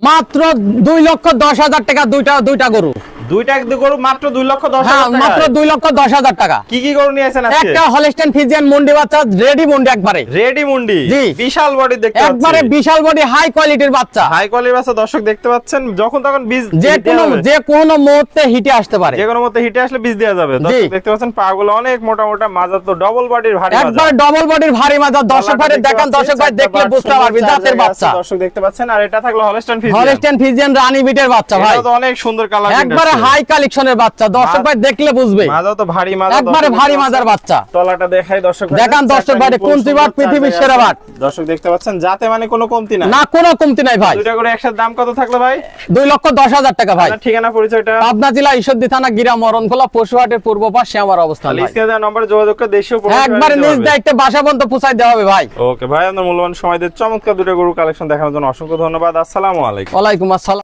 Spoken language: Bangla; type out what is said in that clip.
মাত্র 2,10,000 টাকা দুইটা গরু। দুইটা গরু মাত্র 2,10,000 হ্যাঁ, টাকা। মাত্র 2,10,000 টাকা। কি কি গরু নিয়েছেন আজকে? একটা হলস্টাইন ফ্রিজিয়ান মুন্ডি বাচ্চা, রেডি মুন্ডি একবারে। রেডি মুন্ডি, জি। বিশাল বডি দেখতে পাচ্ছি। একবারে বিশাল বডি, হাই কোয়ালিটির বাচ্চা। হাই কোয়ালিটির বাচ্চা দর্শক দেখতে পাচ্ছেন, যখন তখন বীজ যে কোনো মুহূর্তে হিটে আসতে পারে। যে কোনো মতে হিটে আসলে বীজ দেওয়া যাবে। দর্শক দেখতে পাচ্ছেন পাগুলো অনেক মোটা মোটা, মাজা তো ডবল বডির ভারী মাজা। একবারে ডবল বডির ভারী মাজা। দর্শক ভাই দেখান, দর্শক ভাই দেখলে বুঝতে পারবে জাতের বাচ্চা। দর্শক দেখতে পাচ্ছেন, আর এটা থাকলো হলস্টাইন ফ্রিজিয়ান। হলস্টাইন ফ্রিজিয়ান রানী বিটের বাচ্চা ভাই। এটা তো অনেক সুন্দর কালার, একবারে হাই কালেকশনের বাচ্চা। দর্শক ভাই দেখলে বুঝবে, মাজা তো ভারী মাজা। একবারে ভারী মাজার বাচ্চা। তলাটা দেখাই দর্শক ভাই। দেখান দর্শক ভাই, কুঞ্চি বাট পৃথিবীর সেরা বাট। দর্শক দেখতে পাচ্ছেন, যাতে মানে কোনো কমতি না। না, কোনো কমতি নাই ভাই। দুইটা করে একসাথে দাম কত থাকলো ভাই? 2,10,000 টাকা ভাই। আপনার ঠিকানা পরিচয়টা? পাবনা জেলা ঈশ্বরদী থানা গিরা মরণখোলা পশুহাটের পূর্ব পাশে আমার অবস্থান ভাই। স্ক্রিনে দেওয়া নম্বরে যোগাযোগ করে দেশীয় প্রবাসী একবারে ভাইরা নিজ দিতে দায়িত্বে বাসা পর্যন্ত পৌঁছাই দেওয়া হবে ভাই। পারবে। ওকে ভাই, আপনার মূল্যবান সময় দিয়ে চমৎকার দুটো গরু কালেকশন দেখানোর জন্য অসংখ্য ধন্যবাদ। আসসালামু আলাইকুম। ওয়ালাইকুম আসসালাম।